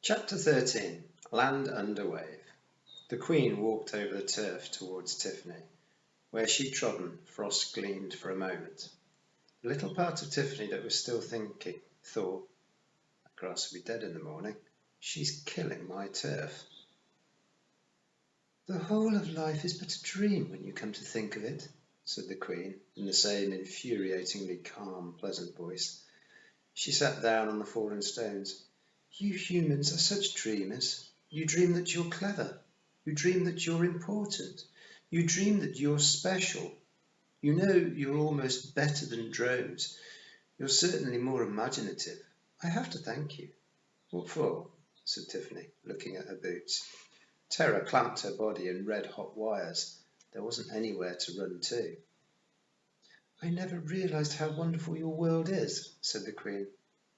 Chapter 13. Land Under Wave. The Queen walked over the turf towards Tiffany. Where she'd trodden, frost gleamed for a moment. The little part of Tiffany that was still thinking thought, "That grass will be dead in the morning. She's killing my turf." "The whole of life is but a dream when you come to think of it," said the Queen, in the same infuriatingly calm, pleasant voice. She sat down on the fallen stones. "You humans are such dreamers. You dream that you're clever. You dream that you're important. You dream that you're special. You know you're almost better than drones. You're certainly more imaginative. I have to thank you." "What for?" said Tiffany, looking at her boots. Terror clamped her body in red-hot wires. There wasn't anywhere to run to. "I never realized how wonderful your world is," said the Queen.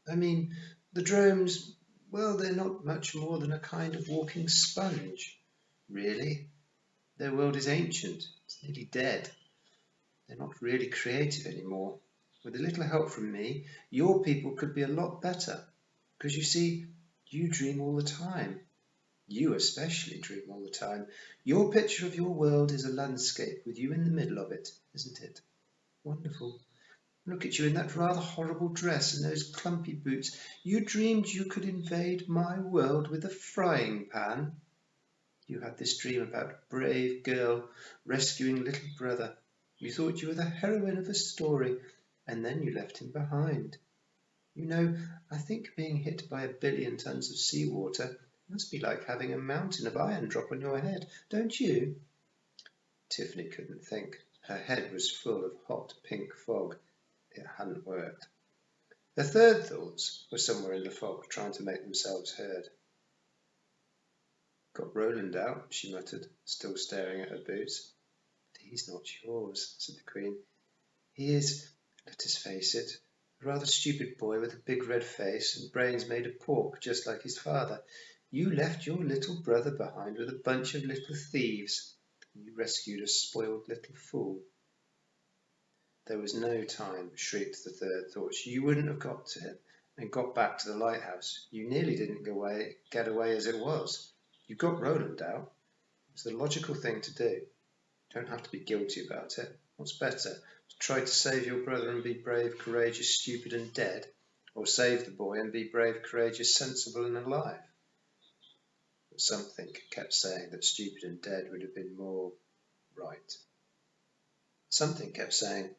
"I mean, the drones, well, they're not much more than a kind of walking sponge. Really, their world is ancient. It's nearly dead. They're not really creative anymore. With a little help from me, your people could be a lot better. Because you see, you dream all the time. You especially dream all the time. Your picture of your world is a landscape with you in the middle of it, isn't it? Wonderful. Look at you in that rather horrible dress and those clumpy boots. You dreamed you could invade my world with a frying pan. You had this dream about a brave girl rescuing little brother. You thought you were the heroine of a story, and then you left him behind. You know, I think being hit by 1,000,000,000 tons of seawater must be like having a mountain of iron drop on your head, don't you?" Tiffany couldn't think. Her head was full of hot pink fog. It hadn't worked. Her third thoughts were somewhere in the fog, trying to make themselves heard. "Got Roland out," she muttered, still staring at her boots. "But he's not yours," said the Queen. "He is, let us face it, a rather stupid boy with a big red face and brains made of pork, just like his father. You left your little brother behind with a bunch of little thieves, and you rescued a spoiled little fool." "There was no time," shrieked the third thought. "You wouldn't have got to him and got back to the lighthouse. You nearly didn't get away as it was. You got Roland out. It was the logical thing to do. You don't have to be guilty about it. What's better, to try to save your brother and be brave, courageous, stupid and dead, or save the boy and be brave, courageous, sensible and alive?" But something kept saying that stupid and dead would have been more right. Something kept saying,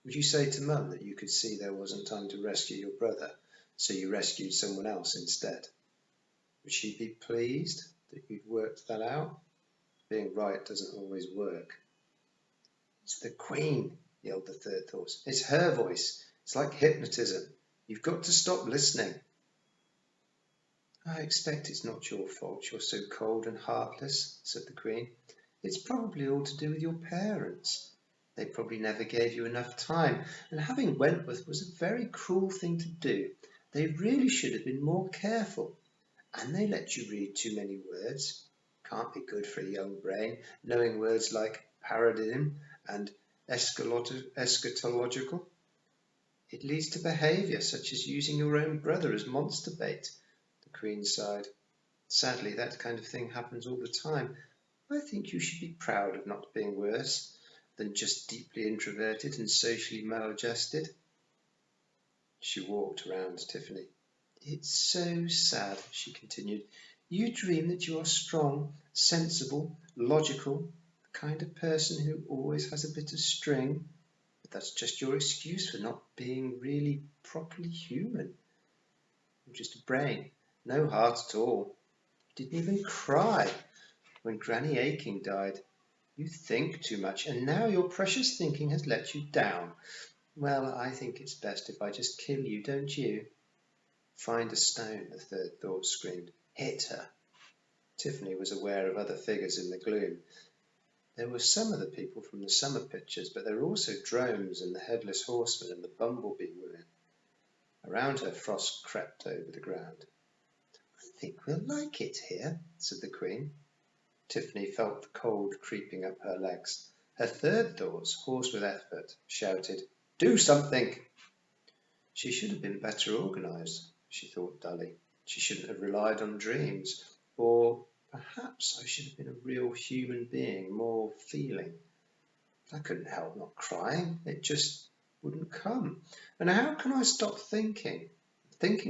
"Would you say to Mum that you could see there wasn't time to rescue your brother, so you rescued someone else instead? Would she be pleased that you'd worked that out? Being right doesn't always work." "It's the Queen," yelled the third thought. "It's her voice. It's like hypnotism. You've got to stop listening." "I expect it's not your fault you're so cold and heartless," said the Queen. "It's probably all to do with your parents. They probably never gave you enough time, and having Wentworth was a very cruel thing to do. They really should have been more careful. And they let you read too many words. Can't be good for a young brain, knowing words like paradigm and eschatological. It leads to behaviour such as using your own brother as monster bait." The Queen sighed. "Sadly, that kind of thing happens all the time. I think you should be proud of not being worse than just deeply introverted and socially maladjusted." She walked around Tiffany. "It's so sad," she continued. "You dream that you are strong, sensible, logical, the kind of person who always has a bit of string. But that's just your excuse for not being really properly human. You're just a brain, no heart at all. You didn't even cry when Granny Aching died. You think too much, and now your precious thinking has let you down. Well, I think it's best if I just kill you, don't you?" "Find a stone," the third thought screamed. "Hit her." Tiffany was aware of other figures in the gloom. There were some of the people from the summer pictures, but there were also drones and the headless horseman and the bumblebee women. Around her, frost crept over the ground. "I think we'll like it here," said the Queen. Tiffany felt the cold creeping up her legs. Her third thoughts, hoarse with effort, shouted, "Do something!" She should have been better organised, she thought dully. She shouldn't have relied on dreams. Or perhaps I should have been a real human being, more feeling. I couldn't help not crying. It just wouldn't come. And how can I stop thinking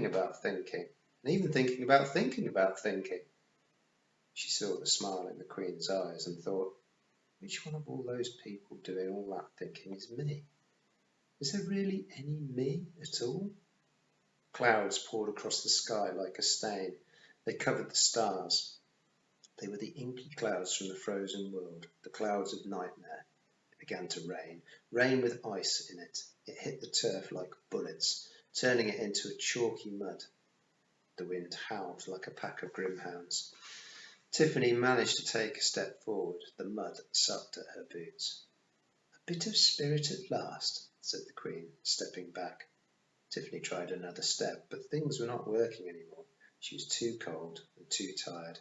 about thinking, and even thinking about thinking about thinking? She saw the smile in the Queen's eyes and thought, which one of all those people doing all that thinking is me? Is there really any me at all? Clouds poured across the sky like a stain. They covered the stars. They were the inky clouds from the frozen world, the clouds of nightmare. It began to rain, rain with ice in it. It hit the turf like bullets, turning it into a chalky mud. The wind howled like a pack of grimhounds. Tiffany managed to take a step forward. The mud sucked at her boots. A bit of spirit at last, said the Queen, stepping back. Tiffany tried another step, but things were not working anymore. She was too cold and too tired.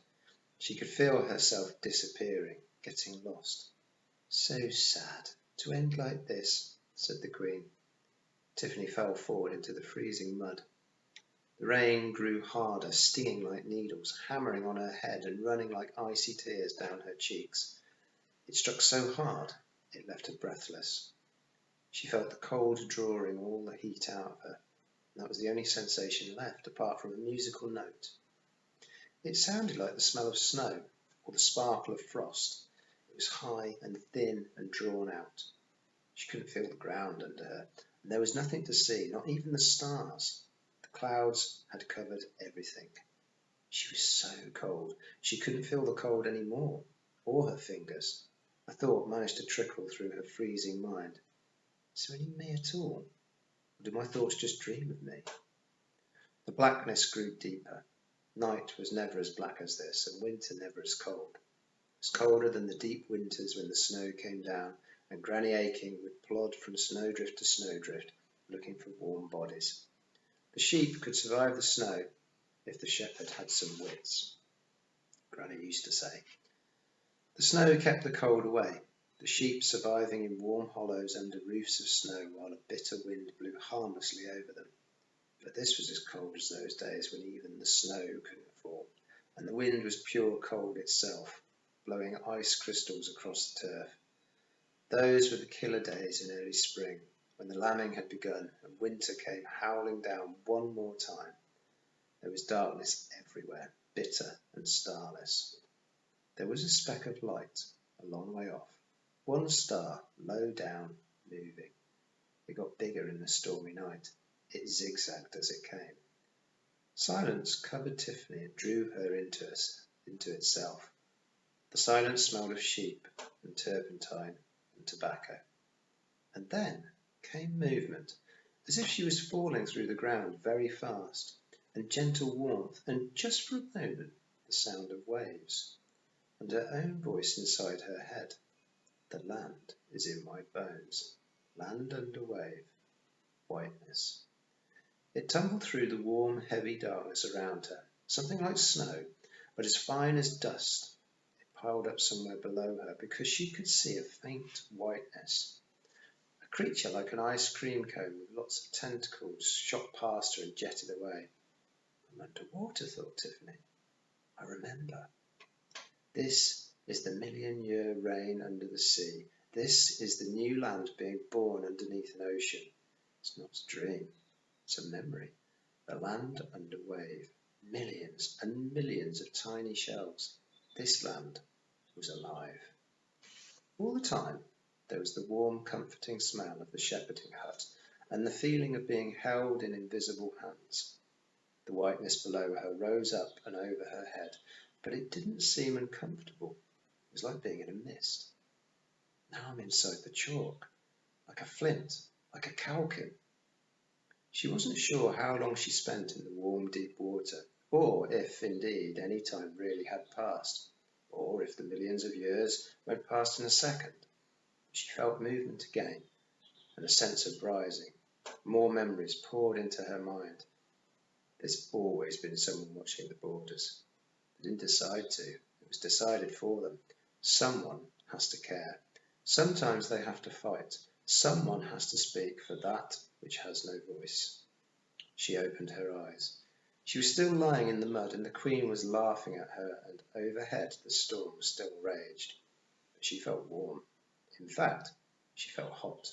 She could feel herself disappearing, getting lost. So sad, to end like this, said the Queen. Tiffany fell forward into the freezing mud. The rain grew harder, stinging like needles, hammering on her head and running like icy tears down her cheeks. It struck so hard, it left her breathless. She felt the cold drawing all the heat out of her. That was the only sensation left, apart from a musical note. It sounded like the smell of snow, or the sparkle of frost. It was high and thin and drawn out. She couldn't feel the ground under her, and there was nothing to see, not even the stars. The clouds had covered everything. She was so cold, she couldn't feel the cold any more, or her fingers. A thought managed to trickle through her freezing mind. Is there any me at all? Or do my thoughts just dream of me? The blackness grew deeper. Night was never as black as this, and winter never as cold. It was colder than the deep winters when the snow came down, and Granny Aching would plod from snowdrift to snowdrift, looking for warm bodies. The sheep could survive the snow if the shepherd had some wits, Granny used to say. The snow kept the cold away, the sheep surviving in warm hollows under roofs of snow while a bitter wind blew harmlessly over them. But this was as cold as those days when even the snow couldn't fall, and the wind was pure cold itself, blowing ice crystals across the turf. Those were the killer days in early spring, when the lambing had begun and winter came howling down one more time. There was darkness everywhere, bitter and starless. There was a speck of light a long way off, one star low down, moving. It got bigger in the stormy night. It zigzagged as it came. Silence covered Tiffany and drew her into itself. The silence smelled of sheep and turpentine and tobacco. And then came movement, as if she was falling through the ground very fast, and gentle warmth, and just for a moment the sound of waves, and her own voice inside her head. The land is in my bones, land under wave, whiteness. It tumbled through the warm, heavy darkness around her, something like snow, but as fine as dust. It piled up somewhere below her because she could see a faint whiteness. A creature like an ice cream cone with lots of tentacles shot past her and jetted away. I'm underwater, thought Tiffany. I remember. This is the million-year reign under the sea. This is the new land being born underneath an ocean. It's not a dream. It's a memory. The land under wave. Millions and millions of tiny shells. This land was alive. All the time, there was the warm, comforting smell of the shepherding hut and the feeling of being held in invisible hands. The whiteness below her rose up and over her head, but it didn't seem uncomfortable. It was like being in a mist. Now I'm inside the chalk, like a flint, like a calkin. She wasn't sure how long she spent in the warm, deep water, or if, indeed, any time really had passed, or if the millions of years went past in a second. She felt movement again, and a sense of rising. More memories poured into her mind. There's always been someone watching the borders. They didn't decide to. It was decided for them. Someone has to care. Sometimes they have to fight. Someone has to speak for that which has no voice. She opened her eyes. She was still lying in the mud, and the Queen was laughing at her, and overhead the storm still raged. But she felt warm. In fact, she felt hot,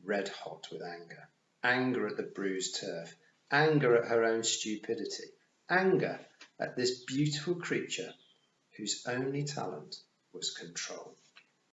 red hot with anger. Anger at the bruised turf, anger at her own stupidity, anger at this beautiful creature whose only talent was control.